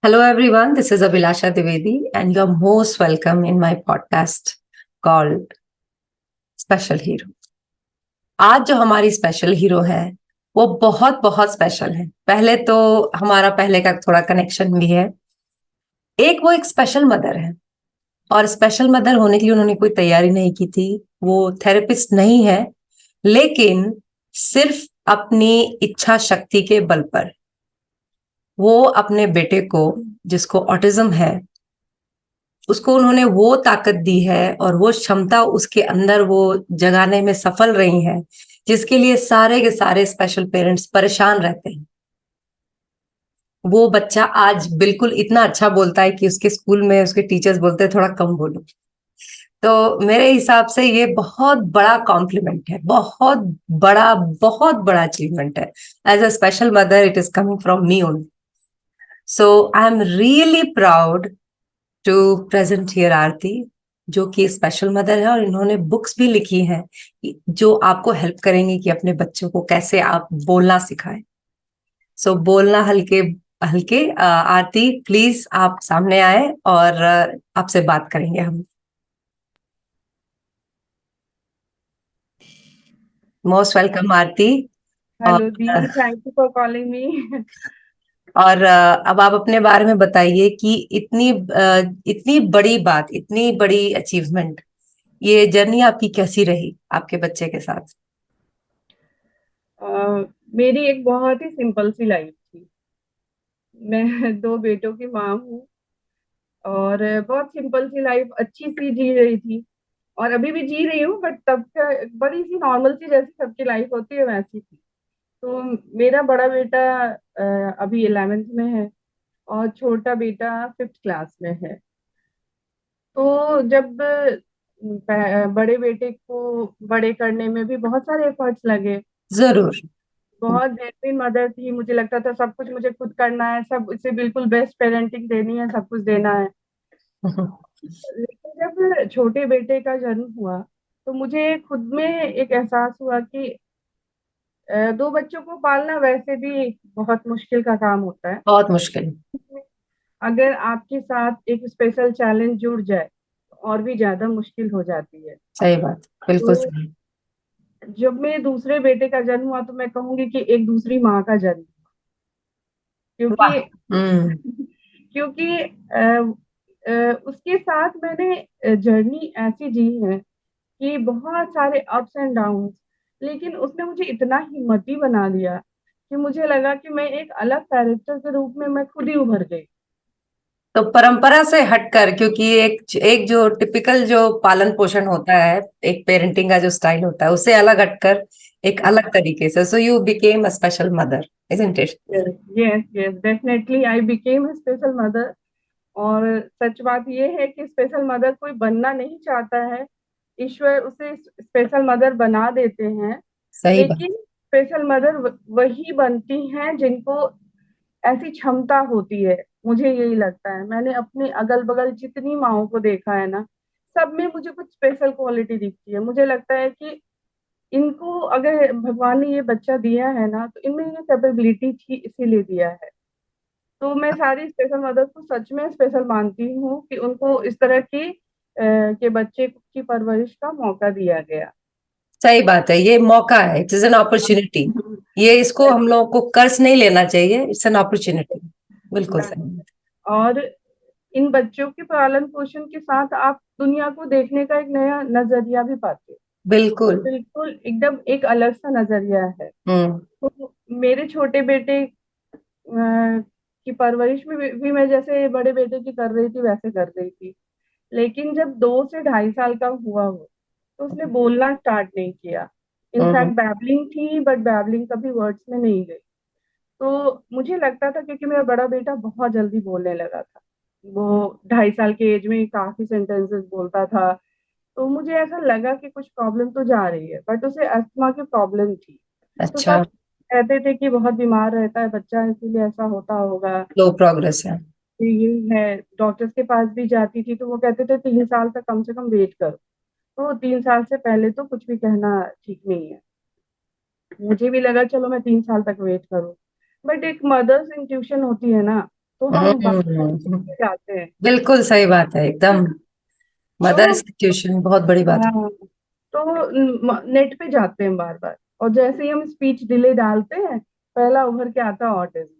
Hello, everyone. This is Abhilasha Divedi, and you're most welcome in my podcast called Special Hero. आज जो हमारी special hero है वो बहुत बहुत स्पेशल है। पहले तो हमारा पहले का थोड़ा कनेक्शन भी है। वो एक स्पेशल मदर है, और स्पेशल मदर होने के लिए उन्होंने कोई तैयारी नहीं की थी। वो थेरेपिस्ट नहीं है, लेकिन सिर्फ अपनी इच्छा शक्ति के बल पर वो अपने बेटे को, जिसको ऑटिज्म है, उसको उन्होंने वो ताकत दी है और वो क्षमता उसके अंदर वो जगाने में सफल रही है, जिसके लिए सारे के सारे स्पेशल पेरेंट्स परेशान रहते हैं। वो बच्चा आज बिल्कुल इतना अच्छा बोलता है कि उसके स्कूल में उसके टीचर्स बोलते हैं थोड़ा कम बोलो। तो मेरे हिसाब से ये बहुत बड़ा कॉम्प्लीमेंट है, बहुत बड़ा अचीवमेंट है। As a special mother it is coming from me only. So I am really proud to present here Aarti, जो कि स्पेशल मदर है, और इन्होंने बुक्स भी लिखी हैं जो आपको हेल्प करेंगी कि अपने बच्चों को कैसे आप बोलना सिखाएं। सो बोलना हल्के हल्के। आरती, प्लीज आप सामने आए और आपसे बात करेंगे हम। मोस्ट वेलकम आरती। और hello the, thank you for calling me. अब आप अपने बारे में बताइए कि इतनी बड़ी बात, इतनी बड़ी अचीवमेंट, ये जर्नी आपकी कैसी रही आपके बच्चे के साथ? मेरी एक बहुत ही सिंपल सी लाइफ थी। मैं दो बेटों की माँ हूँ और बहुत सिंपल सी लाइफ अच्छी सी जी रही थी। और अभी भी जी रही हूँ, बट तब का बड़ी सी नॉर्मल सी जैसी सबकी लाइफ होती है वैसी थी। तो मेरा बड़ा बेटा अभी 11th में है और छोटा बेटा 5th क्लास में है। तो जब बड़े बेटे को बड़े करने में भी बहुत सारे एफर्ट्स लगे। जरूर। बहुत जेन्युइन मदर थी, मुझे लगता था सब कुछ मुझे खुद करना है, सब इसे बिल्कुल बेस्ट पेरेंटिंग देनी है, सब कुछ देना है। लेकिन जब छोटे बेटे का जन्म हुआ तो मुझे खुद में एक एहसास हुआ कि दो बच्चों को पालना वैसे भी बहुत मुश्किल का काम होता है। बहुत मुश्किल। अगर आपके साथ एक स्पेशल चैलेंज जुड़ जाए तो और भी ज्यादा मुश्किल हो जाती है। सही बात, बिल्कुल तो सही। जब मेरे दूसरे बेटे का जन्म हुआ तो मैं कहूंगी कि एक दूसरी माँ का जन्म, वाह। क्योंकि हम्म। क्योंकि उसके साथ मैंने जर्नी ऐसी जी है कि बहुत सारे अप्स एंड डाउन्स, लेकिन उसने मुझे इतना हिम्मती बना दिया कि मुझे लगा कि मैं एक अलग कैरेक्टर के रूप में मैं खुद ही उभर गई। तो परंपरा से हटकर, क्योंकि एक एक जो टिपिकल जो पालन पोषण होता है, एक पेरेंटिंग का जो स्टाइल होता है, उससे अलग हटकर एक अलग तरीके से, so you became a special mother, isn't it? Yes yes, definitely I became special mother. और सच बात यह है कि स्पेशल मदर कोई बनना नहीं चाहता है, ईश्वर उसे स्पेशल मदर बना देते हैं। सही बात। लेकिन स्पेशल मदर वही बनती हैं जिनको ऐसी क्षमता होती है। मुझे यही लगता है, मैंने अपने अगल बगल जितनी माँओं को देखा है ना, सब में मुझे कुछ स्पेशल क्वालिटी दिखती है। मुझे लगता है कि इनको अगर भगवान ने ये बच्चा दिया है ना, तो इनमें ये कैपेबिलिटी थी इसीलिए दिया है। तो मैं सारी स्पेशल मदर को सच में स्पेशल मानती हूँ कि उनको इस तरह की के बच्चे की परवरिश का मौका दिया गया। सही बात है, ये मौका है, इट इज एन अपॉर्चुनिटी। ये इसको हम लोगों को कर्ज नहीं लेना चाहिए, इट्स एन अपॉर्चुनिटी। बिल्कुल सही। और इन बच्चों के पालन पोषण के साथ आप दुनिया को देखने का एक नया नजरिया भी पाते हो। बिल्कुल। बिल्कुल एकदम एक अलग सा नजरिया है। हम्म। तो मेरे छोटे बेटे की परवरिश भी मैं जैसे बड़े बेटे की कर रही थी वैसे कर रही थी। लेकिन जब 2 से ढाई साल का हुआ वो, तो उसने बोलना स्टार्ट नहीं किया। हम्म। इनफैक्ट बैबलिंग थी, बट बैबलिंग कभी वर्ड्स में नहीं गई। तो मुझे लगता था, क्योंकि मेरा बड़ा बेटा बहुत जल्दी बोलने लगा था, वो 2.5 साल के एज में ही काफी सेंटेंसेस बोलता था। तो मुझे ऐसा लगा कि कुछ प्रॉब्लम तो जा रही है, बट उसे अस्थमा की प्रॉब्लम थी। तो अच्छा। सब कहते थे कि बहुत बीमार रहता है बच्चा, इसीलिए ऐसा होता होगा। लो प्रोग्रेस है। तो ये है, डॉक्टर्स के पास भी जाती थी तो वो कहते थे 3 साल तक कम से कम वेट करो। तो 3 साल से पहले तो कुछ भी कहना ठीक नहीं है। मुझे भी लगा चलो मैं 3 साल तक वेट करूं। बट एक मदर्स इंट्यूशन होती है ना, तो हम बाहर हम्म, जाते हैं। बिल्कुल सही बात है एकदम। तो मदर्स की ट्यूशन बहुत बड़ी बात है। हाँ, तो नेट पे जाते हैं बार बार, और जैसे ही हम स्पीच डिले डालते हैं, पहला उभर के आता है ऑटिज्म।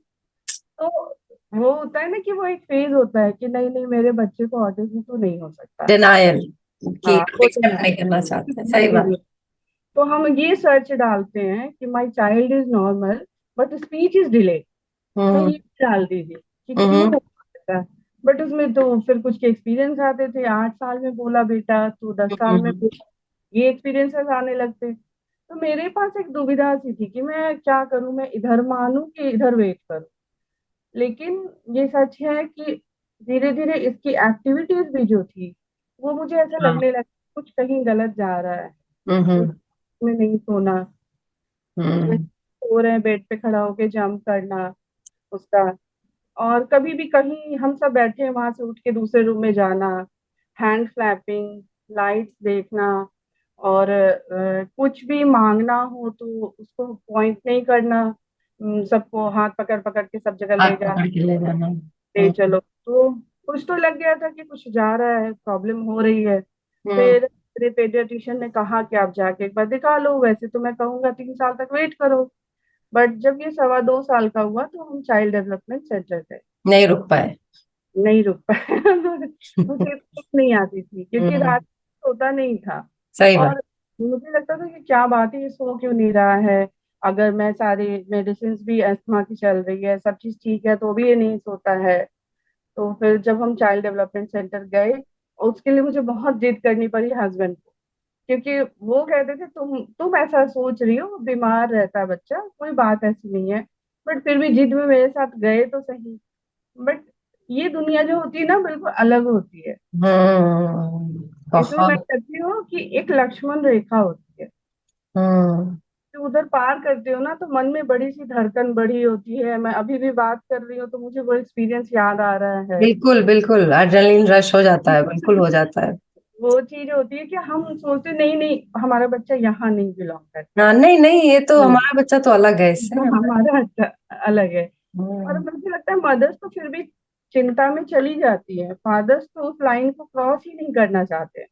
तो वो होता है ना कि वो एक फेज होता है कि नहीं नहीं, मेरे बच्चे को ऑटिज्म तो नहीं हो सकता। डिनायल की हाँ, वो एक्सेप्ट नहीं करना चाहते हैं, सही बात। डिनाइल। तो हम ये सर्च डालते हैं कि my child is normal but speech is delay. तो हम्म ये डाल दीजिए कि क्यों हम्म हो सकता है। बट उसमें तो फिर कुछ के एक्सपीरियंस आते थे, 8 साल में बोला बेटा, तो 10 साल में हम्म, बोला, ये एक्सपीरियंसेस आने लगते। तो मेरे पास एक दुविधा सी थी कि मैं क्या करूं, मैं इधर मानूं कि इधर वेट करूं। लेकिन ये सच है कि धीरे धीरे इसकी एक्टिविटीज भी जो थी, वो मुझे ऐसा हाँ, लगने लगा कुछ कहीं गलत जा रहा है। हम्म में नहीं सोना, हम्म सो रहे हैं बेड पे खड़ा होके जंप करना उसका, और कभी भी कहीं हम सब बैठे हैं वहां से उठ के दूसरे रूम में जाना, हैंड फ्लैपिंग, लाइट्स देखना, और कुछ भी मांगना हो तो उसको पॉइंट नहीं करना, सबको हाथ पकड़ पकड़ के सब जगह हाथ ले जा, पकड़ के ले जाना। ले चलो। तो कुछ तो लग गया था कि कुछ जा रहा है, प्रॉब्लम हो रही है। हम्म, फिर मेरे पेडियाट्रिशियन ने कहा कि आप जाके एक बार दिखा लो, वैसे तो मैं कहूंगा 3 साल तक वेट करो। बट जब ये 2.25 साल का हुआ तो हम चाइल्ड डेवलपमेंट सेंटर गए। नहीं रुक पाए। नहीं रुक पाया। मुझे नींद नहीं आती थी क्योंकि हम्म, रात को सोता नहीं था। सही बात। और मुझे लगता था कि क्या बात है, ये सो क्यों नहीं रहा है। अगर मैं सारी मेडिसिन भी अस्थमा की चल रही है, सब चीज ठीक है, तो भी ये नहीं सोता है। तो फिर जब हम चाइल्ड डेवलपमेंट सेंटर गए, उसके लिए मुझे बहुत जिद करनी पड़ी हस्बैंड को, क्योंकि वो कहते थे तुम ऐसा सोच रही हो, बीमार रहता है बच्चा, कोई बात ऐसी नहीं है। बट फिर भी जिद में मेरे साथ गए तो सही। बट ये दुनिया जो होती है ना, बिल्कुल अलग होती है। इसमें मैं बहुत। कहती हूँ कि एक लक्ष्मण रेखा होती है। हम्म, तो उधर पार करते हो ना, तो मन में बड़ी सी धड़कन बढ़ी होती है। मैं अभी भी बात कर रही हूँ तो मुझे वो एक्सपीरियंस याद आ रहा है। बिल्कुल बिल्कुल एड्रेनलिन रश हो जाता है, बिल्कुल हो जाता है। वो चीज होती है कि हम सोचते नहीं नहीं, हमारा बच्चा यहाँ नहीं बिलोंग करता। हाँ, नहीं नहीं, ये तो हम्म, हमारा बच्चा तो अलग है इससे हमारा। हमारा अच्छा अलग है। और हम्म, मुझे लगता है मदर्स तो फिर भी चिंता में चली जाती है, फादर्स तो उस लाइन को क्रॉस ही नहीं करना चाहते।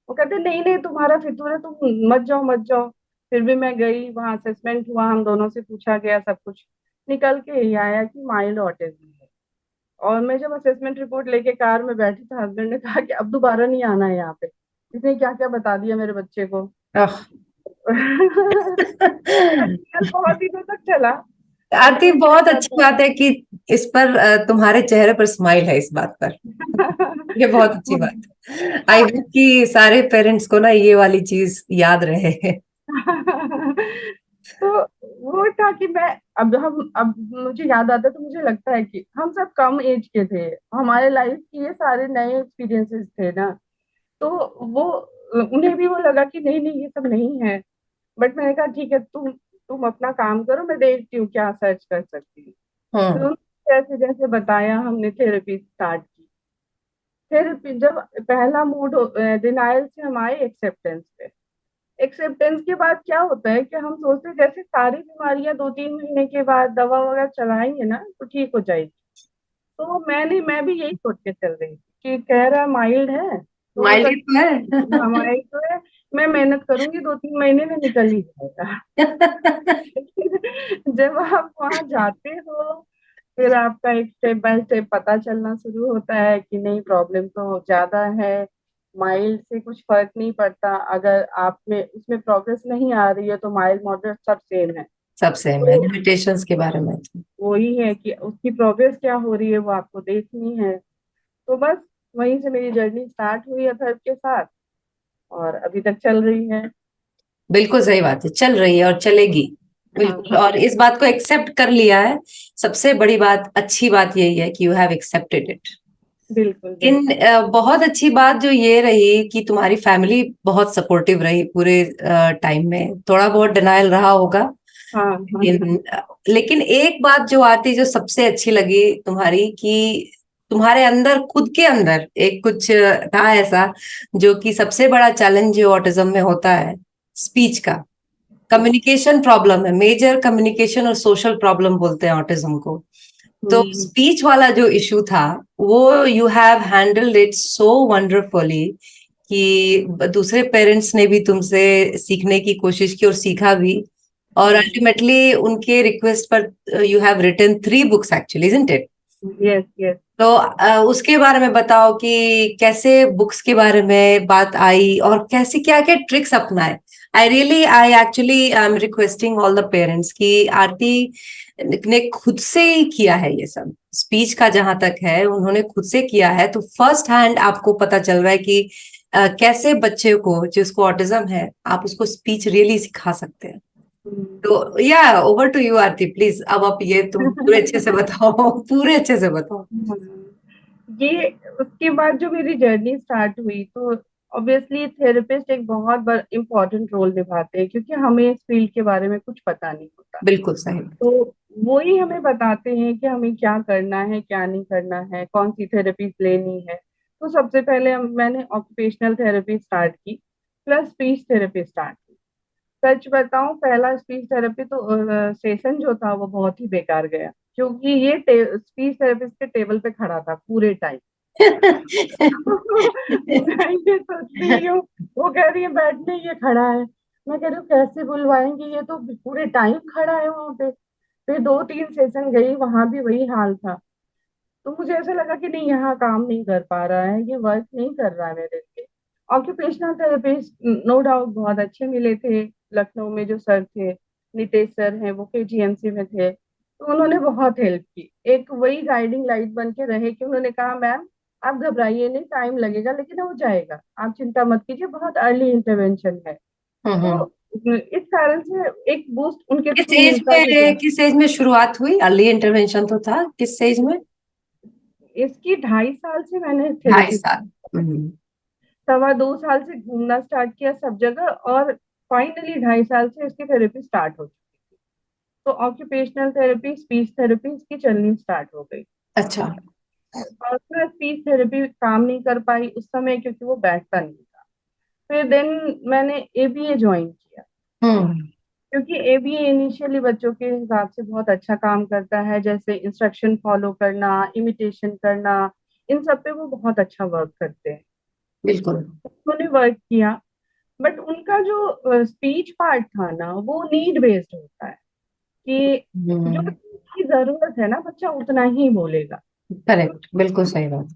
वो कहते नहीं नहीं, तुम्हारा फितूर है, तुम मत जाओ मत जाओ। फिर भी मैं गई, वहां असेसमेंट हुआ, हम दोनों से पूछा गया, सब कुछ निकल के यही आया कि माइल्ड ऑटिज्म है। और मैं जब असेसमेंट रिपोर्ट लेके कार में बैठी तो हस्बैंड ने कहा कि अब दोबारा नहीं आना है यहाँ पे, इसने क्या क्या बता दिया मेरे बच्चे को। आह। बहुत दिनों तक चला। अब आरती, मुझे बहुत लगा अच्छी बात है कि इस पर तुम्हारे चेहरे पर स्माइल है इस बात पर। ये बहुत अच्छी बात है। आई हाँ। होप कि सारे पेरेंट्स को ना ये वाली चीज याद रहे। तो वो था कि मैं, अब मुझे याद आता है तो मुझे लगता है कि हम सब कम एज के थे, हमारे लाइफ के ये सारे नए एक्सपीरियंसेस थे ना। तो वो उन्हें भी वो लगा कि नहीं नहीं, ये सब नहीं है। बट मैंने कहा ठीक है, तुम अपना काम करो, मैं देखती हूँ क्या सर्च कर सकती हूँ। फिर हम्म, उन्होंने जैसे जैसे बताया, हमने थेरेपी स्टार्ट की। फिर जब पहला मूड डिनायल से हम आए एक्सेप्टेंस पे। एक्सेप्टेंस के बाद क्या होता है कि हम सोचते हैं जैसे सारी बीमारियां 2-3 महीने के बाद दवा वगैरह चलाएंगे ना तो ठीक हो जाएगी। तो मैं भी यही सोच के चल रही थी कि कह रहा माइल्ड है तो हो स्माइली तो सकता है, है। हमारी तो है। मैं मेहनत करूंगी, 2-3 महीने में निकल ही जाएगा। जब आप वहां जाते हो, फिर आपका एक स्टेप बाय स्टेप पता चलना शुरू होता है कि नहीं, प्रॉब्लम तो ज्यादा है। माइल्ड से कुछ फर्क नहीं पड़ता, अगर आप में उसमें प्रोग्रेस नहीं आ रही है तो माइल्ड मॉडरेट सब सेम है। सब सेम है, तो लिमिटेशंस के बारे में तो। वही है कि उसकी प्रोग्रेस क्या हो रही है वो आपको देखनी है। तो बस वहीं से मेरी जर्नी स्टार्ट हुई है धर्म के साथ, और अभी तक चल रही है। बिल्कुल सही बात है, चल रही है और चलेगी। बिल्कुल, हाँ, और इस बात को एक्सेप्ट कर लिया है। सबसे बड़ी बात, अच्छी बात यही है कि यू हैव एक्सेप्टेड इट। बिल्कुल लेकिन बिल्कुल। बहुत अच्छी बात जो ये रही कि तुम्हारी फैमिली बहुत सपोर्टिव रही पूरे टाइम में। थोड़ा बहुत डिनायल रहा होगा, हाँ हाँ लेकिन एक बात जो आती, जो सबसे अच्छी लगी तुम्हारी, कि तुम्हारे अंदर, खुद के अंदर एक कुछ था ऐसा, जो कि सबसे बड़ा चैलेंज जो ऑटिज्म में होता है, स्पीच का। कम्युनिकेशन प्रॉब्लम है, मेजर कम्युनिकेशन और सोशल प्रॉब्लम बोलते हैं ऑटिज्म को। तो हम्म। स्पीच वाला जो इशू था वो you have handled it so wonderfully कि दूसरे पेरेंट्स ने भी तुमसे सीखने की कोशिश की और सीखा भी, और अल्टीमेटली उनके रिक्वेस्ट पर you have written 3 books actually, isn't it? Yes yes. तो उसके बारे में बताओ कि कैसे बुक्स के बारे में बात आई और कैसे क्या क्या ट्रिक्स अपनाए। I actually I am requesting all the parents कि आरती ने खुद से ही किया है ये सब, स्पीच का जहां तक है उन्होंने खुद से किया है, तो फर्स्ट हैंड आपको पता चल रहा है कि कैसे बच्चे को जिसको ऑटिज्म है आप उसको स्पीच रियली सिखा सकते हैं। तो या over to you Aarti, please अब आप ये तुम पूरे अच्छे से बताओ, पूरे अच्छे से बताओ। ये उसके बाद जो मेरी जर्नी स्टार्ट हुई, तो ऑब्वियसली थेरेपिस्ट एक बहुत बड़ा इम्पोर्टेंट रोल निभाते हैं, क्योंकि हमें इस फील्ड के बारे में कुछ पता नहीं होता। बिल्कुल सही। तो वो ही हमें बताते हैं कि हमें क्या करना है, क्या नहीं करना है, कौन सी थेरेपी लेनी है। तो सबसे पहले मैंने ऑक्यूपेशनल थेरेपी स्टार्ट की, प्लस स्पीच थेरेपी स्टार्ट की। सच बताऊं, पहला स्पीच थेरेपी तो सेशन जो था वो बहुत ही बेकार गया, क्योंकि ये स्पीच थेरेपिस्ट के टेबल पे खड़ा था पूरे टाइम। मैं ये सोच रही हूँ, वो कह रही है बैठने, ये खड़ा है। मैं कह रही हूँ कैसे बुलवाएंगे, ये तो पूरे टाइम खड़ा है वहां पे। फिर 2-3 सेशन गई, वहां भी वही हाल था। तो मुझे ऐसा लगा कि नहीं, यहाँ काम नहीं कर पा रहा है, ये वर्क नहीं कर रहा है मेरे लिए। ऑक्यूपेशनल थेरेपिस्ट नो डाउट बहुत अच्छे मिले थे। लखनऊ में जो सर थे, नितेश सर हैं, वो केजीएमसी में थे, तो उन्होंने बहुत हेल्प की। एक वही गाइडिंग लाइट बन के रहे कि उन्होंने कहा मैम आप घबराइए नहीं, टाइम लगेगा लेकिन हो जाएगा, आप चिंता मत कीजिए, बहुत अर्ली इंटरवेंशन है। हम्म। तो इस कारण से एक बूस्ट उनके किस थ्रू एज मिलता भी में गया। किस एज में शुरुआत हुई? अर्ली इंटरवेंशन तो था किस एज में? इसकी 2.5 साल से मैंने ढाई थेरेपी, साल सवा 2 साल से घूमना स्टार्ट किया सब जगह, और फाइनली 2.5 साल से इसकी थेरेपी स्टार्ट हो चुकी। तो ऑक्यूपेशनल थेरेपी, स्पीच थेरेपी इसकी चलनी स्टार्ट हो गई। अच्छा। और फिर स्पीच थेरेपी काम नहीं कर पाई उस समय, क्योंकि वो बैठता नहीं था। फिर देन मैंने एबीए ज्वाइन किया, हम्म। क्योंकि एबीए इनिशियली बच्चों के हिसाब से बहुत अच्छा काम करता है, जैसे इंस्ट्रक्शन फॉलो करना, इमिटेशन करना, इन सब पे वो बहुत अच्छा वर्क करते हैं। बिल्कुल। उन्होंने वर्क किया, बट उनका जो स्पीच पार्ट था ना, वो नीड बेस्ड होता है कि जो हम्म। चीज की जरूरत है ना, बच्चा उतना ही बोलेगा। करेक्ट, बिल्कुल सही बात।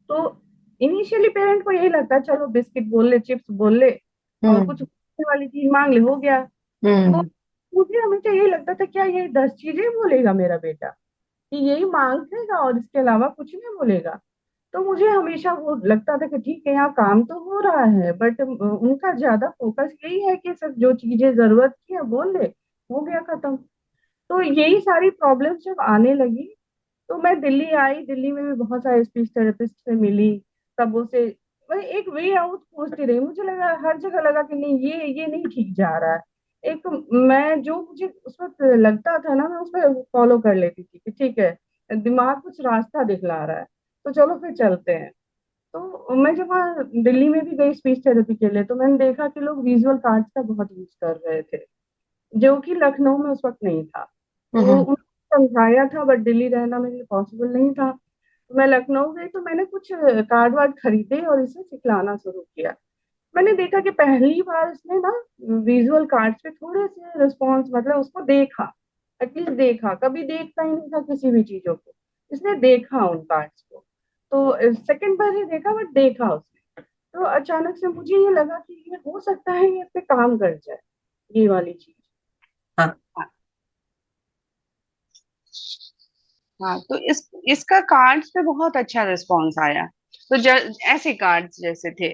तो इनिशियली पेरेंट को यही लगता है चलो बिस्किट बोल ले, चिप्स बोल ले, और कुछ हम्म। खाने वाली चीज मांग ले, हो गया। वो, हम्म। मुझे हमेशा यही लगता था क्या ये 10 चीजें बोलेगा मेरा बेटा, कि यही मांग लेगा और इसके अलावा कुछ नहीं बोलेगा। तो मुझे हमेशा वो लगता था कि ठीक है, यहाँ काम तो हो रहा है, बट उनका ज्यादा फोकस यही है कि सिर्फ जो चीजें जरूरत की है बोल ले, हो गया खत्म। तो यही सारी प्रॉब्लम्स जब आने लगी, तो मैं दिल्ली आई, दिल्ली में भी बहुत सारे स्पीच थेरेपिस्ट से मिली, सबों से वही एक वे आउट खोजती रही। मुझे लगा हर जगह लगा कि नहीं, ये नहीं ठीक जा रहा है। एक, मैं जो मुझे उस वक्त लगता था ना, मैं उस पर फॉलो कर लेती थी कि ठीक है, दिमाग कुछ रास्ता दिखला रहा है, तो चलो फिर चलते हैं। तो मैं जब वहाँ दिल्ली में भी गई स्पीच थेरेपी के लिए, तो मैंने देखा कि लोग विजुअल कार्ड्स का बहुत यूज कर रहे थे, जो कि लखनऊ में उस वक्त नहीं था। तो हम्म। उन्होंने समझाया था, बट दिल्ली रहना मेरे लिए पॉसिबल नहीं था। तो मैं लखनऊ गई, तो मैंने कुछ कार्ड वार्ड खरीदे और इसे सिखलाना शुरू किया। मैंने देखा कि पहली बार इसने ना विजुअल कार्ड्स पे थोड़े से रिस्पॉन्स, मतलब उसको देखा, एटलीस्ट देखा, कभी देखता ही नहीं था किसी भी चीजों को, इसने देखा उन कार्ड्स को। तो सेकंड बार ही देखा, बट देखा उसने। तो अचानक से मुझे ये लगा कि ये हो सकता है, ये पे काम कर जाए, ये वाली चीज। हाँ। हाँ, तो इसका कार्ड्स पे बहुत अच्छा रिस्पॉन्स आया। तो ऐसे कार्ड्स जैसे थे,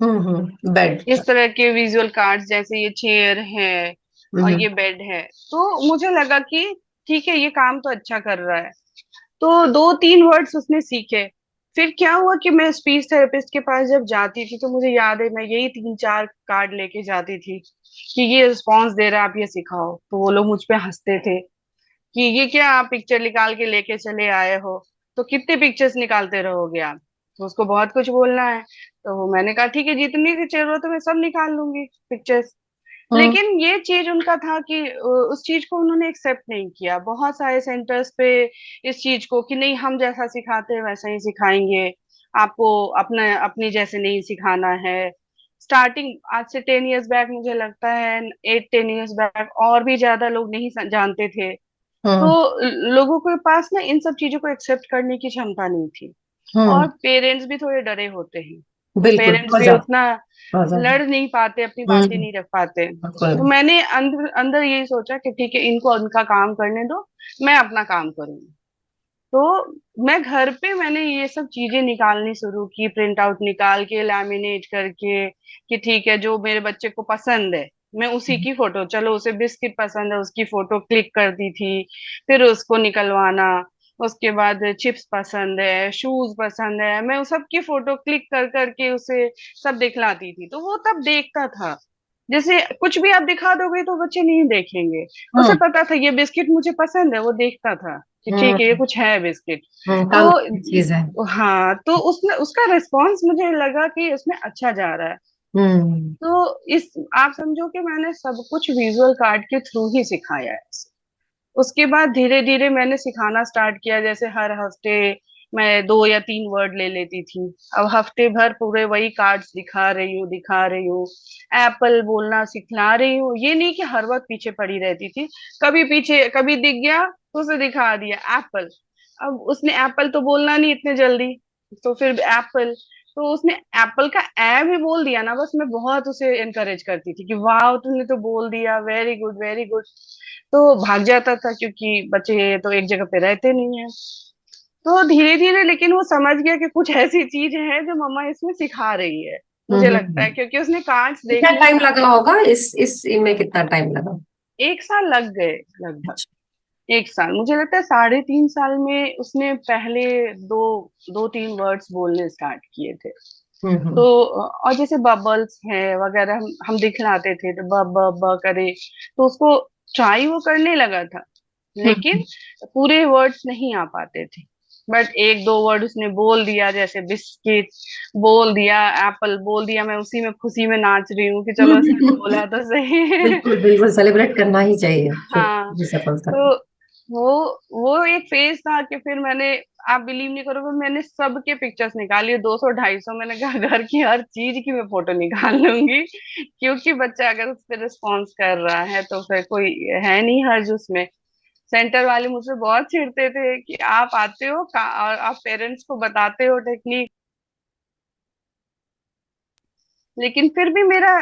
बेड। इस तरह के विजुअल कार्ड्स, जैसे ये चेयर है और हम्म। ये बेड है, तो मुझे लगा कि ठीक है, ये काम तो अच्छा कर रहा है। तो 2-3 वर्ड्स उसने सीखे। फिर क्या हुआ कि मैं स्पीच थेरेपिस्ट के पास जब जाती थी, तो मुझे याद है मैं यही 3-4 कार्ड लेके जाती थी कि ये रिस्पॉन्स दे रहा है, आप ये सिखाओ। तो वो लोग मुझ पे हंसते थे कि ये क्या आप पिक्चर निकाल के लेके चले आए हो, तो कितने पिक्चर्स निकालते रहोगे आप, तो उसको बहुत कुछ बोलना है। तो मैंने कहा ठीक है, जितनी की जरूरत है मैं सब निकाल लूंगी पिक्चर्स। लेकिन ये चीज उनका था कि उस चीज को उन्होंने एक्सेप्ट नहीं किया। बहुत सारे सेंटर्स पे इस चीज को कि नहीं, हम जैसा सिखाते हैं वैसा ही सिखाएंगे, आपको अपना अपनी जैसे नहीं सिखाना है। स्टार्टिंग आज से 10 इयर्स बैक, मुझे लगता है 8-10 इयर्स बैक, और भी ज्यादा लोग नहीं जानते थे। तो हम्म। लोगों के पास ना इन सब चीजों को एक्सेप्ट करने की क्षमता नहीं थी। और हम्म। पेरेंट्स भी थोड़े डरे होते हैं, बिल्कुल, पेरेंट्स बहुत भी ज्यादा, उतना बहुत ज्यादा। लड़ नहीं पाते, अपनी बातें हम्म। नहीं रख पाते। बिल्कुल। तो मैंने अंदर अंदर यही सोचा कि ठीक है, इनको उनका काम करने दो, मैं अपना काम करूंगी। तो मैं घर पे मैंने ये सब चीजें निकालनी शुरू की, प्रिंट आउट निकाल के, लैमिनेट करके, कि ठीक है जो मेरे बच्चे को पसंद है मैं उसी की फोटो, चलो उसे बिस्किट पसंद है उसकी फोटो क्लिक करती थी, फिर उसको निकलवाना। उसके बाद चिप्स पसंद है, शूज पसंद है, मैं उस सब की फोटो क्लिक कर करके उसे सब दिखलाती थी। तो वो तब देखता था। जैसे कुछ भी आप दिखा दोगे तो बच्चे नहीं देखेंगे। उसे हम्म। पता था ये बिस्किट मुझे पसंद है, वो देखता था कि ठीक है ये हम्म। कुछ है बिस्किट। काम की तो चीज है। हाँ, तो उसमें उसका रिस्पॉन्स मुझे लगा कि उसमें अच्छा जा रहा है। हम्म। तो इस आप समझो कि मैंने सब कुछ विजुअल कार्ड के थ्रू ही सिखाया है। उसके बाद धीरे धीरे मैंने सिखाना स्टार्ट किया, जैसे हर हफ्ते मैं 2 या 3 वर्ड ले लेती थी। अब हफ्ते भर पूरे वही कार्ड्स दिखा रही हूँ। एप्पल बोलना सिखला रही हूँ, ये नहीं कि हर वक्त पीछे पड़ी रहती थी। कभी पीछे, कभी दिख गया तो उसे दिखा दिया एप्पल। अब उसने एप्पल तो बोलना नहीं इतने जल्दी, तो फिर एप्पल। तो उसने एप्पल का ए भी बोल दिया ना, बस मैं बहुत उसे एनकरेज करती थी कि वाह तुमने तो बोल दिया, वेरी गुड वेरी गुड। तो भाग जाता था, क्योंकि बच्चे तो एक जगह पे रहते नहीं है। तो धीरे धीरे लेकिन वो समझ गया कि कुछ ऐसी चीज है जो मम्मा इसमें सिखा रही है, मुझे लगता है, क्योंकि उसने कार्ड्स कितना देखने टाइम स्टार्ट लगा किए। होगा इस में, कितना टाइम लगा? 1 साल लग गए लगभग। अच्छा। 1 साल, मुझे लगता है 3.5 साल में उसने पहले दो 2-3 वर्ड्स बोलने स्टार्ट किए थे। तो हम्म। और जैसे बबल्स है वगैरह हम दिखलाते थे, तो ब ब ब करे, तो उसको ट्राई वो करने लगा था। लेकिन हम्म। पूरे वर्ड्स नहीं आ पाते थे। बट 1-2 वर्ड उसने बोल दिया, जैसे बिस्किट बोल दिया, एप्पल बोल दिया, मैं उसी में खुशी में नाच रही हूँ कि चलो इसने बोला तो सही। बिल्कुल बिल्कुल, सेलिब्रेट करना ही चाहिए हाँ। छोटी सफलता तो को। वो एक फेज था कि फिर मैंने, आप बिलीव नहीं करोगे, मैंने सबके पिक्चर्स निकाली, 200-250। मैंने कहा घर की हर चीज की मैं फोटो निकाल लूंगी, क्योंकि बच्चा अगर उस पर रिस्पॉन्स कर रहा है तो फिर कोई है नहीं हर्ज उसमें। सेंटर वाले मुझसे बहुत चिढ़ते थे कि आप आते हो और आप पेरेंट्स को बताते हो टेक्निक। लेकिन फिर भी मेरा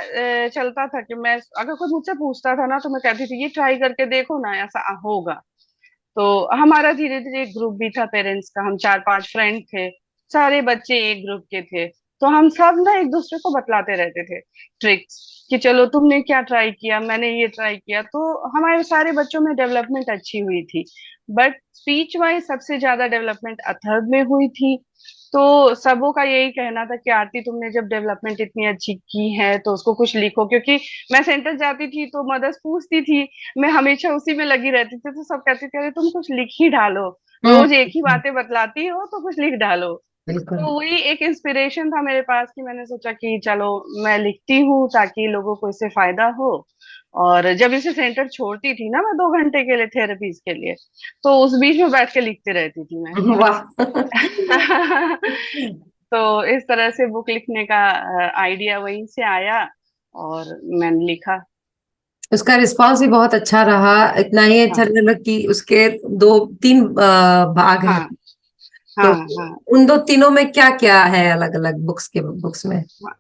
चलता था कि मैं, अगर कोई मुझसे पूछता था ना तो मैं कहती थी ये ट्राई करके देखो ना, ऐसा होगा। तो हमारा धीरे धीरे एक ग्रुप भी था पेरेंट्स का, हम 4-5 फ्रेंड थे, सारे बच्चे एक ग्रुप के थे। तो हम सब ना एक दूसरे को बतलाते रहते थे ट्रिक्स, कि चलो तुमने क्या ट्राई किया, मैंने ये ट्राई किया। तो हमारे सारे बच्चों में डेवलपमेंट अच्छी हुई थी। बट स्पीच वाइज सबसे ज्यादा डेवलपमेंट अथर्व में हुई थी। तो सबों का यही कहना था कि आरती तुमने जब डेवलपमेंट इतनी अच्छी की है तो उसको कुछ लिखो, क्योंकि मैं सेंटर जाती थी तो मदर्स पूछती थी, मैं हमेशा उसी में लगी रहती थी, तो सब कहते थे अरे तुम कुछ लिख ही डालो, रोज एक ही बातें बतलाती हो तो कुछ लिख डालो। बिल्कुल। तो वही एक इंस्पिरेशन था मेरे पास कि मैंने सोचा कि चलो मैं लिखती हूँ ताकि लोगों को इससे फायदा हो। और जब इसे सेंटर छोड़ती थी ना मैं 2 घंटे के लिए थेरेपीज के लिए, तो उस बीच में बैठ के लिखती रहती थी मैं। वाह। तो इस तरह से बुक लिखने का आइडिया वहीं से आया, और मैंने लिखा। उसका रिस्पांस भी बहुत अच्छा रहा, इतना ही अच्छा हाँ लगा कि उसके दो तीन भाग हैं। हाँ तो हाँ हाँ उन दो तीनों में क्या क्या है अलग अलग बुक्स में? हाँ।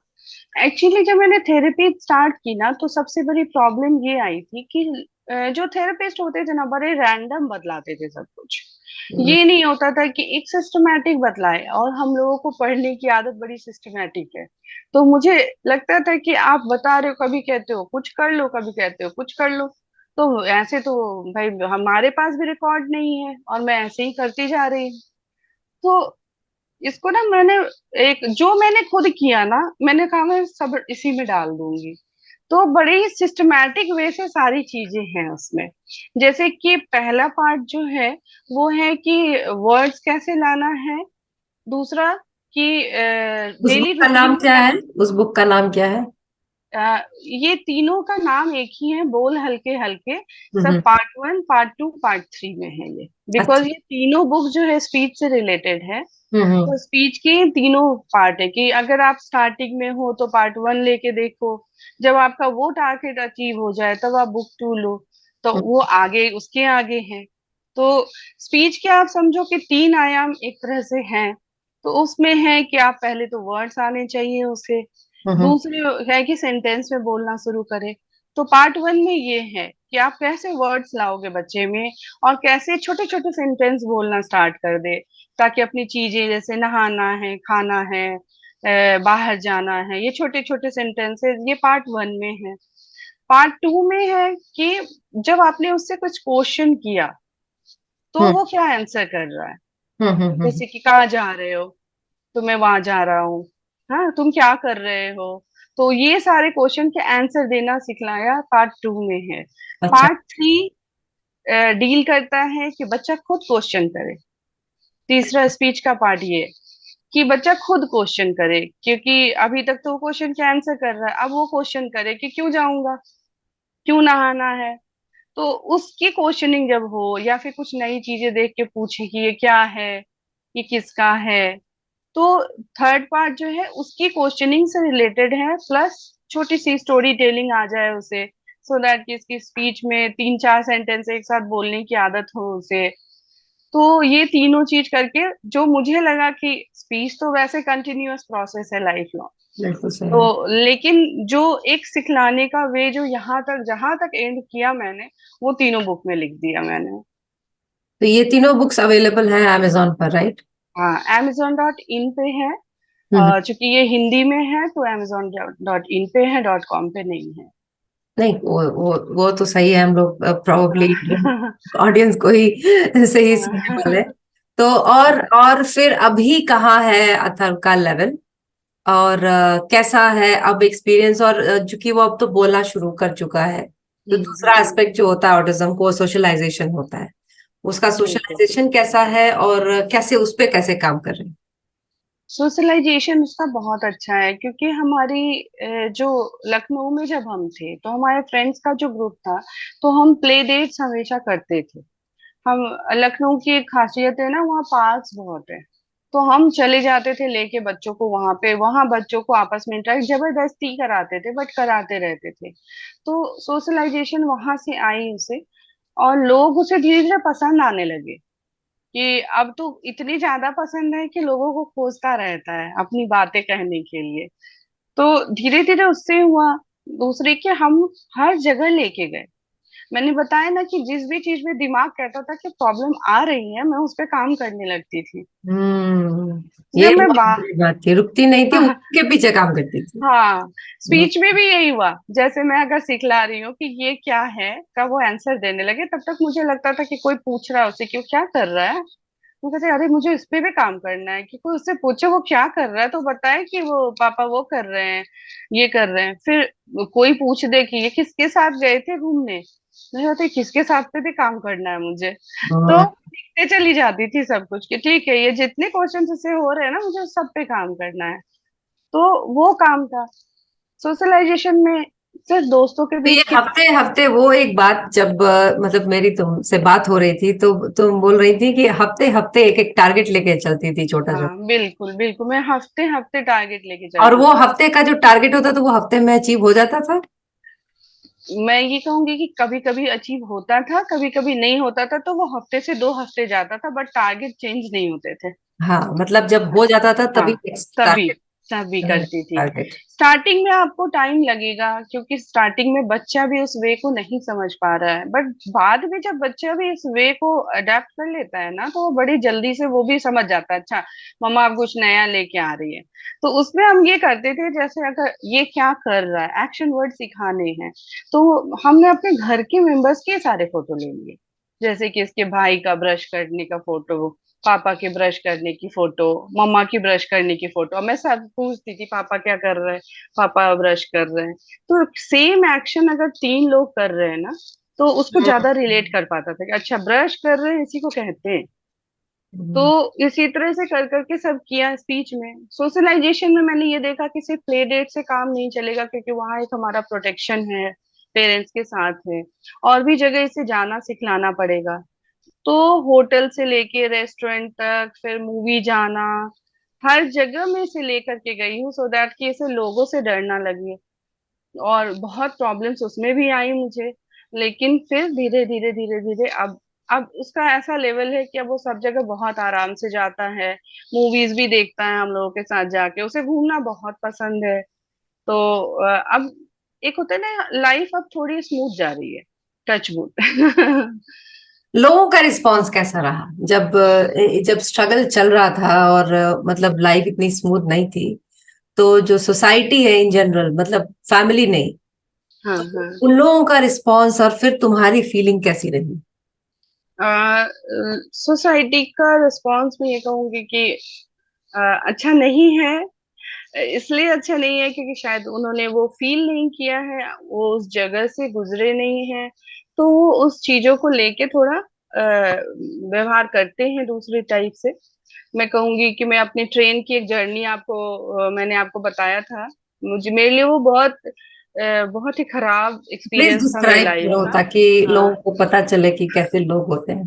एक्चुअली जब मैंने थेरेपी स्टार्ट की ना तो सबसे बड़ी प्रॉब्लम ये आई थी कि जो थेरेपिस्ट होते थे ना बड़े रैंडम बतलाते थे सब कुछ। हम्म। ये नहीं होता था कि एक सिस्टमैटिक बतलाए, और हम लोगों को पढ़ने की आदत बड़ी सिस्टमैटिक है। तो मुझे लगता था कि आप बता रहे हो, कभी कहते हो कुछ कर लो, कभी कहते हो कुछ कर लो। तो ऐसे तो भाई हमारे पास भी रिकॉर्ड नहीं है, और मैं ऐसे ही करती जा रही हूँ। तो इसको ना मैंने, एक जो मैंने खुद किया ना, मैंने कहा मैं सब इसी में डाल दूंगी। तो बड़े ही सिस्टमैटिक वे से सारी चीजें हैं उसमें। जैसे कि पहला पार्ट जो है वो है कि वर्ड्स कैसे लाना है। दूसरा कि उस बुक डेली का नाम रूटीन क्या है? कैसे। उस बुक का नाम क्या है? ये तीनों का नाम एक ही है, बोल हल्के हल्के, सब हम्म। पार्ट 1 पार्ट 2 पार्ट 3 में है ये, बिकॉज अच्छा। ये तीनों बुक जो है स्पीच से रिलेटेड है। हम्म। तो स्पीच के तीनों पार्ट है कि अगर आप स्टार्टिंग में हो तो पार्ट 1 लेके देखो, जब आपका वो टारगेट अचीव हो जाए तब आप बुक 2 लो, तो हम्म। वो आगे उसके आगे है। तो स्पीच के आप समझो कि 3 आयाम एक तरह से हैं। तो उसमें है कि आप पहले तो वर्ड्स आने चाहिए उसे, हम्म। दूसरी है कि सेंटेंस में बोलना शुरू करे। तो पार्ट 1 में ये है कि आप कैसे वर्ड्स लाओगे बच्चे में, और कैसे छोटे छोटे सेंटेंस बोलना स्टार्ट कर दे, ताकि अपनी चीजें जैसे नहाना है, खाना है, बाहर जाना है, ये छोटे छोटे सेंटेंसेस ये पार्ट 1 में है। पार्ट 2 में है कि जब आपने उससे कुछ क्वेश्चन किया तो हम्म। वो क्या आंसर कर रहा है। हम्म। जैसे कि कहाँ जा रहे हो, तो मैं वहां जा रहा हूँ। हाँ, तुम क्या कर रहे हो। तो ये सारे क्वेश्चन के आंसर देना सिखलाया पार्ट 2 में है। अच्छा। पार्ट 3 डील करता है कि बच्चा खुद क्वेश्चन करे। तीसरा स्पीच का पार्ट ये है कि बच्चा खुद क्वेश्चन करे, क्योंकि अभी तक तो वो क्वेश्चन के आंसर कर रहा है, अब वो क्वेश्चन करे कि क्यों जाऊंगा, क्यों नहाना है। तो उसकी क्वेश्चनिंग जब हो, या फिर कुछ नई चीजें देख के पूछे कि ये क्या है, ये किसका है। तो थर्ड पार्ट जो है उसकी क्वेश्चनिंग से रिलेटेड है, प्लस छोटी सी स्टोरी टेलिंग आ जाए उसे, सो दैट कि इसकी स्पीच में 3-4 सेंटेंस एक साथ बोलने की आदत हो उसे। तो ये तीनों चीज करके जो मुझे लगा कि स्पीच तो वैसे कंटिन्यूअस प्रोसेस है लाइफ लॉन्ग, बिल्कुल सही तो है। लेकिन जो एक सिखलाने का वे जो यहाँ तक जहां तक एंड किया मैंने, वो तीनों बुक में लिख दिया मैंने। तो ये तीनों बुक्स अवेलेबल हैं अमेजोन पर, राइट? हाँ, amazon.in पे है। हम्म। चूंकि ये हिंदी में है तो amazon.in पे है, .com पे नहीं है। नहीं, वो तो सही है, हम लोग प्रोबेबली ऑडियंस को ही सही सुनने वाले हैं। तो और फिर अभी कहाँ है अथर्व का लेवल, और कैसा है अब एक्सपीरियंस, और चूंकि वो अब तो बोलना शुरू कर चुका है, तो दूसरा एस्पेक्ट जो होता है ऑटिज्म को, सोशलाइजेशन होता है, उसका बिल्कुल। सोशलाइजेशन कैसा है, और कैसे उस पे कैसे काम कर रहे हैं? सोशलाइजेशन उसका बहुत अच्छा है, क्योंकि हमारी जो लखनऊ में जब हम थे तो हमारे फ्रेंड्स का जो ग्रुप था, तो हम प्ले डेट्स हमेशा करते थे। हम लखनऊ की एक खासियत है ना, वहाँ पार्क्स बहुत है। तो हम चले जाते थे लेके बच्चों को वहां पे, वहां बच्चों को आपस में इंटरेक्ट जबरदस्ती कराते थे, बट कराते रहते थे। तो सोशलाइजेशन वहां से आई उसे, और लोग उसे धीरे धीरे पसंद आने लगे, कि अब तो इतनी ज्यादा पसंद है कि लोगों को खोजता रहता है अपनी बातें कहने के लिए। तो धीरे धीरे उससे हुआ। दूसरे के हम हर जगह लेके गए। मैंने बताया ना कि जिस भी चीज में दिमाग कहता था कि प्रॉब्लम आ रही है, मैं उस पे काम करने लगती थी। हम्म। ये जब मैं बहुत बड़ी बात थी, रुकती नहीं थी, उसके पीछे काम करती थी। हाँ, हम्म। स्पीच में भी यही हुआ। जैसे मैं अगर सिखला रही हूँ कि ये क्या है, का वो आंसर देने लगे, तब तक मुझे लगता था कि कोई पूछ रहा है उससे क्यों, क्या कर रहा है। वो कहते अरे मुझे इस पे भी काम करना है, कि कोई उससे पूछे वो क्या कर रहा है तो बताए कि वो पापा वो कर रहे हैं, ये कर रहे हैं। फिर कोई पूछ दे कि ये किसके साथ गए थे घूमने, मुझे कहते किसके साथ पे भी काम करना है मुझे। तो हाँ। लिखते चली जाती थी सब कुछ कि ठीक है, ये जितने क्वेश्चन इससे हो रहे हैं ना, मुझे उस सब पे काम करना है। तो वो काम था सोशलाइजेशन में। सिर्फ दोस्तों के तो ये बीच कितना। हफ्ते हफ्ते वो एक बात, जब मतलब मेरी तुमसे बात हो रही थी तो तुम बोल रही थी कि हफ्ते हफ्ते एक एक टारगेट लेके चलती थी, छोटा छोटा, हाँ, बिल्कुल बिल्कुल, मैं हफ्ते हफ्ते टारगेट लेके और चलती वो थी। हफ्ते का जो टारगेट होता था वो हफ्ते में अचीव हो जाता था। मैं ये कहूंगी कि कभी कभी अचीव होता था, कभी कभी नहीं होता था, तो वो हफ्ते से 2 हफ्ते जाता था, बट टारगेट चेंज नहीं होते थे। हाँ, मतलब जब हो जाता था तभी हाँ, नेक्स्ट तभी टारगेट। तभी करती थी। टारगेट। स्टार्टिंग में आपको टाइम लगेगा, क्योंकि स्टार्टिंग में बच्चा भी उस वे को नहीं समझ पा रहा है, बट बाद में जब बच्चा भी इस वे को अडेप्ट कर लेता है ना, तो वो बड़ी जल्दी से वो भी समझ जाता है। अच्छा, मम्मा आप कुछ नया लेके आ रही है। तो उसमें हम ये करते थे, जैसे अगर ये क्या कर रहा है, एक्शन वर्ड सिखाने हैं, तो हमने अपने घर के मेंबर्स के सारे फोटो ले लिए। जैसे कि इसके भाई का ब्रश करने का फोटो, पापा के ब्रश करने की फोटो, मम्मा की ब्रश करने की फोटो। मैं सब पूछती थी पापा क्या कर रहे हैं, पापा ब्रश कर रहे हैं। तो सेम एक्शन अगर 3 लोग कर रहे हैं ना, तो उसको ज्यादा रिलेट कर पाता था कि अच्छा ब्रश कर रहे हैं इसी को कहते हैं। तो इसी तरह से कर करके सब किया स्पीच में। सोशलाइजेशन में मैंने ये देखा कि सिर्फ प्ले डेट से काम नहीं चलेगा, क्योंकि वहां एक हमारा प्रोटेक्शन है, पेरेंट्स के साथ है, और भी जगह इसे जाना सिखलाना पड़ेगा। तो होटल से लेके रेस्टोरेंट तक, फिर मूवी जाना, हर जगह में इसे लेकर के गई हूँ, सो दैट कि इसे लोगों से डर ना लगे। और बहुत प्रॉब्लम्स उसमें भी आई मुझे, लेकिन फिर धीरे धीरे धीरे धीरे अब उसका ऐसा लेवल है कि अब वो सब जगह बहुत आराम से जाता है, मूवीज भी देखता है हम लोगों के साथ जाके, उसे घूमना बहुत पसंद है। तो अब एक होता है ना, लाइफ अब थोड़ी स्मूथ जा रही है, टच वुड। लोगों का रिस्पांस कैसा रहा जब जब स्ट्रगल चल रहा था और मतलब लाइफ इतनी स्मूथ नहीं थी, तो जो सोसाइटी है इन जनरल, मतलब फैमिली नहीं, हाँ तो हाँ। उन लोगों का रिस्पांस और फिर तुम्हारी फीलिंग कैसी रही? सोसाइटी का रिस्पांस मैं ये कहूंगी कि अ, अच्छा नहीं है। इसलिए अच्छा नहीं है क्योंकि शायद उन्होंने वो फील नहीं किया है, वो उस जगह से गुजरे नहीं हैं, तो वो उस चीजों को लेके थोड़ा व्यवहार करते हैं दूसरी टाइप से। मैं कहूंगी कि मैं अपनी ट्रेन की एक जर्नी आपको मैंने आपको बताया था, मुझे मेरे लिए वो बहुत ही खराब प्लीज एक्सपीरियंस था मेरे डिस्क्राइब लाइफ करो का। ताकि लोगों हाँ। को पता चले कि कैसे लोग होते हैं।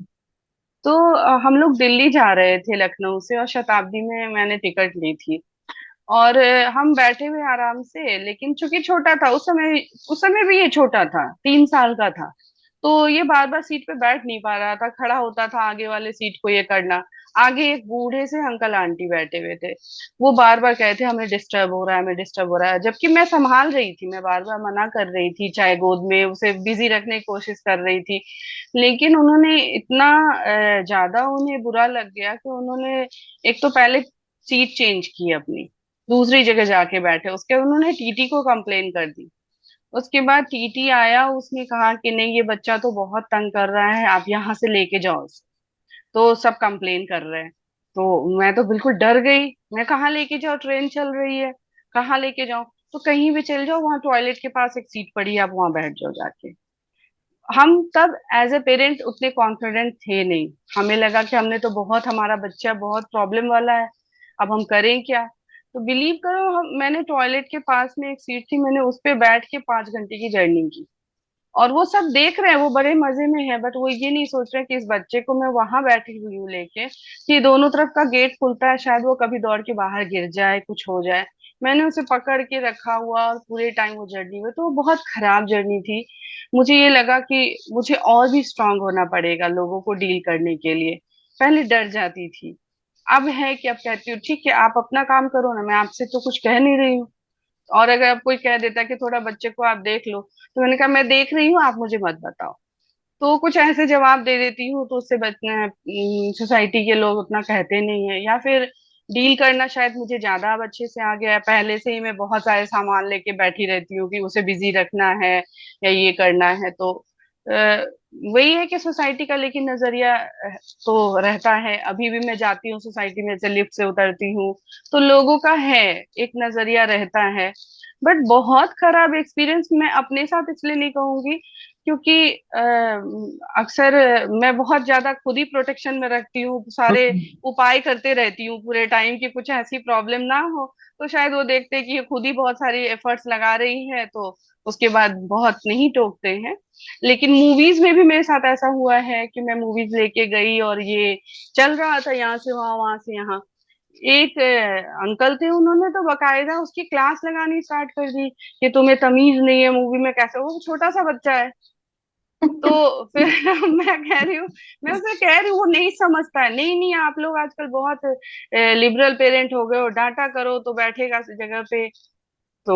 तो हम लोग दिल्ली जा रहे थे लखनऊ से, और शताब्दी में मैंने टिकट ली थी। और हम बैठे हुए आराम से, लेकिन चूंकि छोटा था उस समय भी ये छोटा था, 3 साल का था, तो ये बार बार सीट पे बैठ नहीं पा रहा था, खड़ा होता था आगे वाले सीट को ये करना। आगे एक बूढ़े से अंकल आंटी बैठे हुए थे, वो बार बार कहते हमें डिस्टर्ब हो रहा है, हमें डिस्टर्ब हो रहा है, जबकि मैं संभाल रही थी, मैं बार बार मना कर रही थी, चाहे गोद में उसे बिजी रखने की कोशिश कर रही थी। लेकिन उन्होंने इतना ज्यादा उन्हें बुरा लग गया कि उन्होंने एक तो पहले सीट चेंज की अपनी, दूसरी जगह जाके बैठे, उसके बाद उन्होंने टीटी को कंप्लेन कर दी। उसके बाद टीटी आया, उसने कहा कि नहीं ये बच्चा तो बहुत तंग कर रहा है, आप यहाँ से लेके जाओ उसे। तो सब कंप्लेन कर रहे हैं, तो मैं तो बिल्कुल डर गई, मैं कहाँ लेके जाऊँ, ट्रेन चल रही है, कहाँ लेके जाऊँ? तो कहीं भी चल जाओ, वहां टॉयलेट के पास एक सीट पड़ी है, आप वहां बैठ जाओ जाके। हम तब एज ए पेरेंट उतने कॉन्फिडेंट थे नहीं, हमें लगा कि हमने तो बहुत, हमारा बच्चा बहुत प्रॉब्लम वाला है, अब हम करें क्या? तो बिलीव करो, मैंने टॉयलेट के पास में एक सीट थी, मैंने उस पे बैठ के 5 घंटे की जर्नी की। और वो सब देख रहे हैं, वो बड़े मजे में है, बट वो ये नहीं सोच रहे कि इस बच्चे को मैं वहां बैठी हुई हूँ लेके, कि दोनों तरफ का गेट खुलता है, शायद वो कभी दौड़ के बाहर गिर जाए, कुछ हो जाए। मैंने उसे पकड़ के रखा हुआ, और पूरे टाइम वो जर्नी में, तो वो बहुत खराब जर्नी थी। मुझे ये लगा कि मुझे और भी स्ट्रांग होना पड़ेगा लोगों को डील करने के लिए। पहले डर जाती थी, अब है कि अब कहती हूँ ठीक है, आप अपना काम करो ना, मैं आपसे तो कुछ कह नहीं रही हूँ। और अगर आप कोई कह देता है कि थोड़ा बच्चे को आप देख लो, तो मैंने कहा मैं देख रही हूँ, आप मुझे मत बताओ। तो कुछ ऐसे जवाब दे देती हूँ, तो उससे बचना, सोसाइटी के लोग उतना कहते नहीं है, या फिर डील करना शायद मुझे ज्यादा अब अच्छे से आ गया है, पहले से ही मैं बहुत सारे सामान लेके बैठी रहती हूँ कि उसे बिजी रखना है या ये करना है। तो वही है कि सोसाइटी का लेकिन नजरिया तो रहता है, अभी भी मैं जाती हूँ सोसाइटी में से, लिफ्ट से उतरती हूँ, तो लोगों का है, एक नजरिया रहता है। बट बहुत खराब एक्सपीरियंस मैं अपने साथ इसलिए नहीं कहूंगी, क्योंकि अक्सर मैं बहुत ज्यादा खुद ही प्रोटेक्शन में रखती हूँ, सारे उपाय करते रहती हूँ पूरे टाइम की कुछ ऐसी प्रॉब्लम ना हो। तो शायद वो देखते हैं कि ये खुद ही बहुत सारी एफर्ट्स लगा रही है, तो उसके बाद बहुत नहीं टोकते हैं। लेकिन मूवीज में भी मेरे साथ ऐसा हुआ है कि मैं मूवीज लेके गई और ये चल रहा था, यहाँ से वहां, वहां से यहाँ। एक अंकल थे, उन्होंने तो बकायदा उसकी क्लास लगानी स्टार्ट कर दी कि तुम्हें तमीज नहीं है, मूवी में कैसे, वो छोटा सा बच्चा है। तो फिर मैं कह रही हूँ, मैं उसे कह रही हूँ, वो नहीं समझता है, नहीं नहीं आप लोग आजकल बहुत लिबरल पेरेंट हो गए हो, डांटा करो तो बैठेगा जगह पे। तो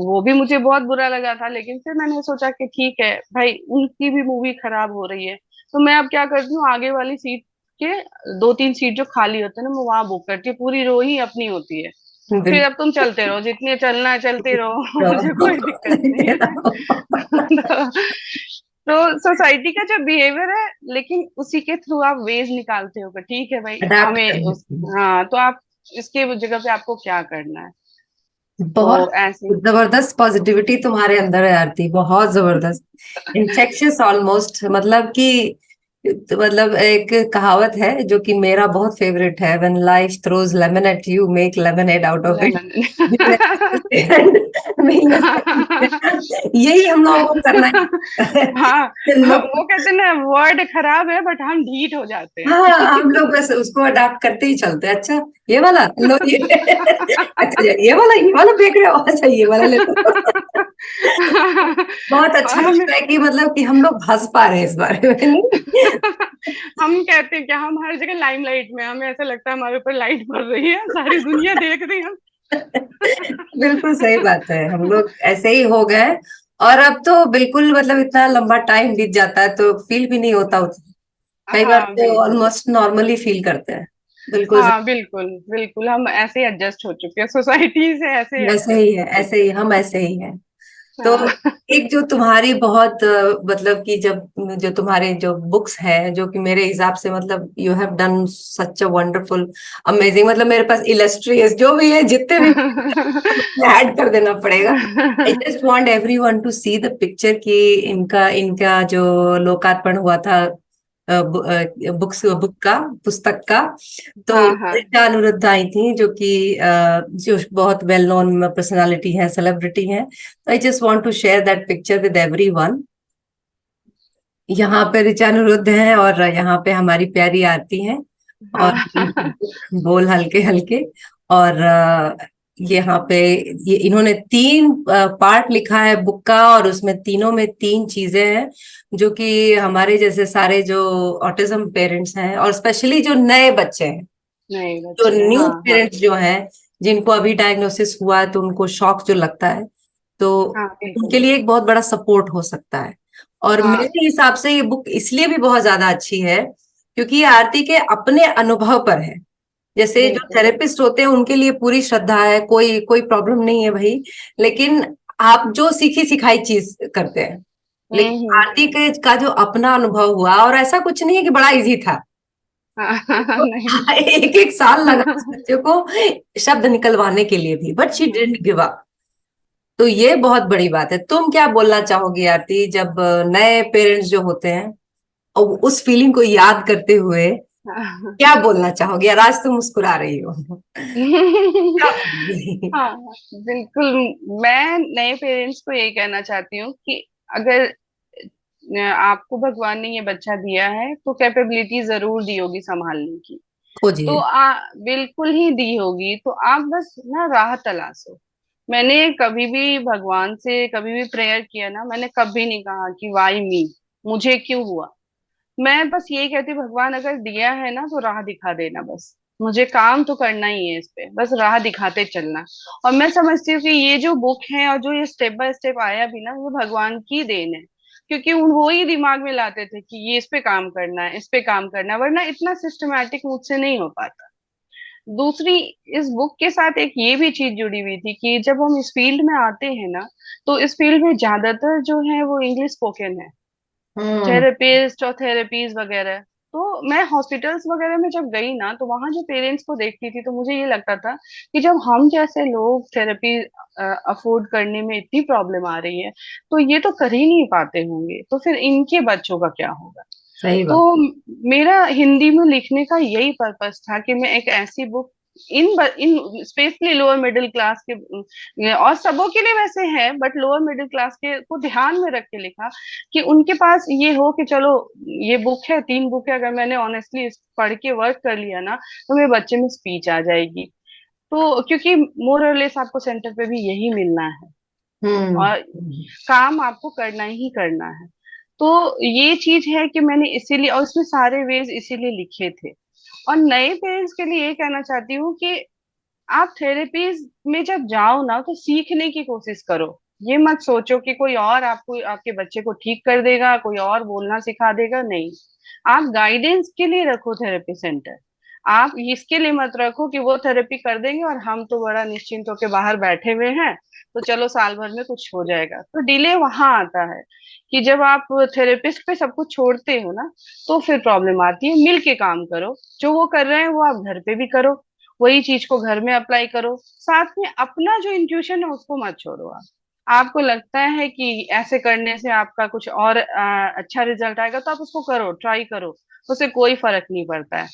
वो भी मुझे बहुत बुरा लगा था, लेकिन फिर मैंने सोचा कि ठीक है भाई, उनकी भी मूवी खराब हो रही है, तो मैं अब क्या करती हूँ, आगे वाली सीट के 2-3 सीट जो खाली होते हैं ना, मैं वहां बुक करती हूँ, पूरी रो ही अपनी होती है। फिर अब तुम चलते रहो, जितने चलना है चलते रहो, मुझे कोई दिक्कत नहीं है। तो सोसाइटी का जो बिहेवियर है, लेकिन उसी के थ्रू आप वेज निकालते हो कि ठीक है भाई, अडेप्ट हमें करने उस, की। हाँ, तो आप इसके जगह पे आपको क्या करना है, तो बहुत ऐसे। जबरदस्त पॉजिटिविटी तुम्हारे अंदर है आरती, बहुत जबरदस्त, इनफेक्शियस ऑलमोस्ट, मतलब कि तो मतलब एक कहावत है जो कि मेरा बहुत फेवरेट है, when life throws lemon at you make lemonade out of it. Lemon. यही हम लोगों को करना है। हाँ, लोग, वो कहते हैं ना, वर्ड खराब है बट हम ढीठ हो जाते हाँ हैं। हम लोग बस उसको अडाप्ट करते ही चलते हैं। अच्छा ये वाला लो, ये अच्छा ये वाला फेंक रहे हो, अच्छा ये वाला ले लो। बहुत और अच्छा हमें लगता है कि मतलब कि हम लोग हंस पा रहे हैं इस बारे में, नहीं? हम कहते हैं कि हम हर जगह लाइमलाइट में हैं, हमें ऐसा लगता है हमारे ऊपर लाइट पड़ रही है, सारी दुनिया देख रही है। बिल्कुल सही बात है, हम लोग ऐसे ही हो गए। और अब तो बिल्कुल मतलब इतना लंबा टाइम बीत जाता है तो फील भी नहीं होता उतना। कई बार हाँ तो बिल्कुल। ऑलमोस्ट नॉर्मली फील करते हैं। बिल्कुल हाँ बिल्कुल बिल्कुल, हम ऐसे ही एडजस्ट हो चुके हैं, सोसाइटी से ऐसे ही वैसे एडजस्ट ही है, हो ऐसे चुके ही हम ऐसे ही हैं। तो हैं। एक जो तुम्हारी बहुत मतलब कि जब जो तुम्हारे जो बुक्स हैं, जो कि मेरे हिसाब से मतलब you have done such a wonderful amazing, मतलब मेरे पास इलस्ट्रियस जो भी है जितने भी ऐड कर देना पड़ेगा। I just want everyone to see the picture कि इनका इनका जो लोकार्पण हुआ था बुक का, पुस्तक का। तो हाँ हाँ ऋचा अनुरुद्ध आई थी जो कि जो बहुत वेल नोन पर्सनालिटी है, सेलिब्रिटी है। I just want to share that picture with everyone. यहाँ पे ऋचा अनुरुद्ध है और यहाँ पे हमारी प्यारी आरती है, और हाँ। बोल हल्के हल्के। और यहाँ पे ये इन्होंने 3 पार्ट लिखा है बुक का, और उसमें तीनों में 3 चीजें हैं जो कि हमारे जैसे सारे जो ऑटिज्म पेरेंट्स हैं, और स्पेशली जो नए बच्चे हैं, नहीं जो बच्चे, न्यू हाँ हाँ पेरेंट्स जो हैं, जिनको अभी डायग्नोसिस हुआ है तो उनको शॉक जो लगता है, तो हाँ उनके बिल्कुल। लिए एक बहुत बड़ा सपोर्ट हो सकता है। और हाँ मेरे हिसाब से ये बुक इसलिए भी बहुत ज्यादा अच्छी है क्योंकि ये आरती के अपने अनुभव पर है। जैसे जो बिल्कुल। थेरेपिस्ट होते हैं उनके लिए पूरी श्रद्धा है, कोई कोई प्रॉब्लम नहीं है भाई, लेकिन आप जो सीखी सिखाई चीज करते हैं। लेकिन आरती हम्म। के का जो अपना अनुभव हुआ, और ऐसा कुछ नहीं है कि बड़ा इजी था। हाँ नहीं। एक एक साल लगा उस बच्चे को शब्द निकलवाने के लिए भी, but she didn't give up. तो ये बहुत बड़ी बात है। तुम क्या बोलना चाहोगी आरती, जब नए पेरेंट्स जो होते हैं और उस फीलिंग को याद करते हुए क्या बोलना चाहोगी? यार आज तुम मुस्कुरा रही हो, क्या बोलोगी? हाँ बिल्कुल। मैं नए पेरेंट्स को यही कहना चाहती हूँ कि अगर आपको भगवान ने ये बच्चा दिया है तो कैपेबिलिटी जरूर दी होगी संभालने की। तो खोजिए। बिल्कुल ही दी होगी, तो आप बस ना राह तलाशो। मैंने कभी भी भगवान से कभी भी प्रेयर किया ना, मैंने कभी नहीं कहा कि वाई मी, मुझे क्यों हुआ। मैं बस यही कहती हूँ, भगवान अगर दिया है ना तो राह दिखा देना बस। मुझे काम तो करना ही है इस पे, बस राह दिखाते चलना। और मैं समझती हूँ कि ये जो बुक है और जो ये स्टेप बाय स्टेप आया भी ना, वो भगवान की देन है। क्योंकि वो ही दिमाग में लाते थे कि ये इस पे काम करना है, इस पे काम करना है, वरना इतना सिस्टमैटिक मुझसे नहीं हो पाता। दूसरी, इस बुक के साथ एक ये भी चीज जुड़ी हुई थी कि जब हम इस फील्ड में आते हैं ना, तो इस फील्ड में ज्यादातर जो है वो इंग्लिश स्पोकन है, हम्म। थेरेपिस्ट और थेरेपीज वगैरह। तो मैं हॉस्पिटल्स वगैरह में जब गई ना, तो वहां जो पेरेंट्स को देखती थी तो मुझे ये लगता था कि जब हम जैसे लोग थेरेपी अफोर्ड करने में इतनी प्रॉब्लम आ रही है, तो ये तो कर ही नहीं पाते होंगे, तो फिर इनके बच्चों का क्या होगा। सही तो बात। मेरा हिंदी में लिखने का यही पर्पस था कि मैं एक ऐसी book in specially lower middle class के, और सबों के लिए वैसे है, बट लोअर मिडिल क्लास के को ध्यान में रख के लिखा कि उनके पास ये हो कि चलो, ये बुक है, 3 बुक है, अगर मैंने ऑनेस्टली पढ़ के वर्क कर लिया ना, तो मेरे बच्चे में स्पीच आ जाएगी। तो क्योंकि मोर और लेस आपको सेंटर पे भी यही मिलना है, हम्म। और काम आपको करना ही करना है। तो ये चीज है कि मैंने इसीलिए, और इसमें सारे वेज इसीलिए लिखे थे। और नए पेरेंट्स के लिए ये कहना चाहती हूँ कि आप थेरेपीज में जब जाओ ना, तो सीखने की कोशिश करो। ये मत सोचो कि कोई और आपको आपके बच्चे को ठीक कर देगा, कोई और बोलना सिखा देगा, नहीं। आप गाइडेंस के लिए रखो थेरेपी सेंटर। आप इसके लिए मत रखो कि वो थेरेपी कर देंगे और हम तो बड़ा निश्चिंत होकर बाहर बैठे हुए हैं, तो चलो साल भर में कुछ हो जाएगा। तो डिले वहां आता है कि जब आप थेरेपिस्ट पे सब कुछ छोड़ते हो ना, तो फिर प्रॉब्लम आती है। मिल के काम करो, जो वो कर रहे हैं वो आप घर पे भी करो, वही चीज को घर में अप्लाई करो। साथ में अपना जो इंट्यूशन है उसको मत छोड़ो। आप आपको लगता है कि ऐसे करने से आपका कुछ और अच्छा रिजल्ट आएगा, तो आप उसको करो, ट्राई करो। उससे कोई फर्क नहीं पड़ता है।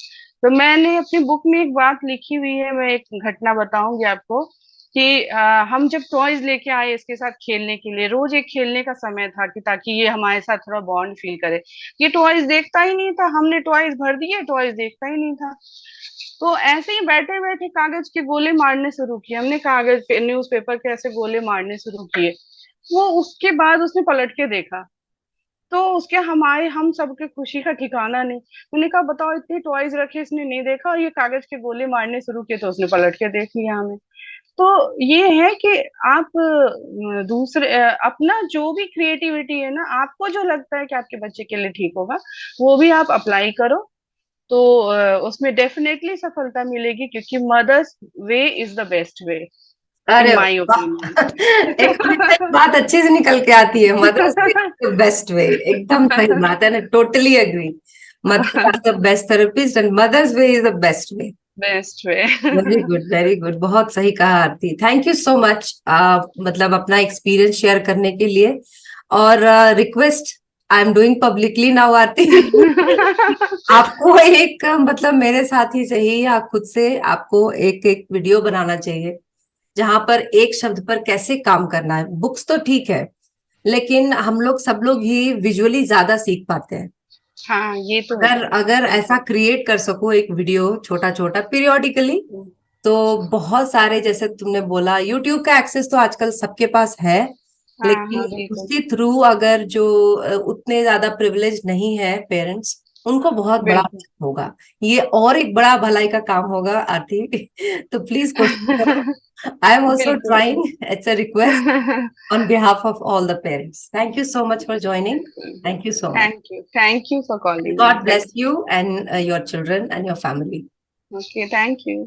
तो मैंने अपनी बुक में एक बात लिखी हुई है, मैं एक घटना बताऊंगी आपको कि हम जब टॉयज लेके आए इसके साथ खेलने के लिए, रोज एक खेलने का समय था कि ताकि ये हमारे साथ थोड़ा बॉन्ड फील करे। ये टॉयज देखता ही नहीं था, हमने टॉयज भर दिए, टॉयज देखता ही नहीं था। तो ऐसे ही बैठे बैठे कागज के गोले मारने शुरू किए हमने, कागज पे न्यूज़पेपर के ऐसे गोले मारने शुरू किए। वो उसके बाद उसने पलट के देखा, तो उसके हमारे हम सबके खुशी का ठिकाना नहीं। मैंने कहा बताओ, इतने टॉयज रखे इसने नहीं देखा, और ये कागज के गोले मारने शुरू किए तो उसने पलट के देख लिया हमें। तो ये है कि आप अपना जो भी क्रिएटिविटी है ना, आपको जो लगता है कि आपके बच्चे के लिए ठीक होगा, वो भी आप अप्लाई करो। तो उसमें डेफिनेटली सफलता मिलेगी, क्योंकि mother's way is the best way, in अरे माय वाह! ओपिनियन। एकदम से बात अच्छे से निकल के आती है। मदर्स वे बेस्ट वे, एकदम सही बात है ना, totally agree. Mothers are the best therapist and mother's way is the best way. Best way. Very good, very good, बहुत सही कहा Aarti. Thank you so much, मतलब अपना एक्सपीरियंस शेयर करने के लिए। और request I am doing publicly now Aarti, आपको एक मतलब मेरे साथ ही सही या खुद से आपको एक एक वीडियो बनाना चाहिए जहां पर एक शब्द पर कैसे काम करना है। बुक्स तो ठीक है, लेकिन हम लोग सब लोग ही विजुअली ज्यादा सीख पाते हैं। हाँ, ये तो है। अगर अगर ऐसा क्रिएट कर सको एक वीडियो छोटा छोटा पीरियोडिकली, तो बहुत सारे, जैसे तुमने बोला यूट्यूब का एक्सेस तो आजकल सबके पास है, हाँ लेकिन हाँ, बिल्कुल उसके थ्रू अगर जो उतने ज्यादा प्रिविलेज नहीं है पेरेंट्स, उनको बहुत बड़ा बिल्कुल। मदद होगा। ये और एक बड़ा भलाई का काम होगा आरती। तो प्लीज कोशिश करो। आई एम ऑल्सो बिल्कुल। Trying, it's a request on behalf of all the parents. Thank you so much for joining. Thank you so much. Thank you for calling me. God thank bless you and your children and your family. You. Okay, thank you.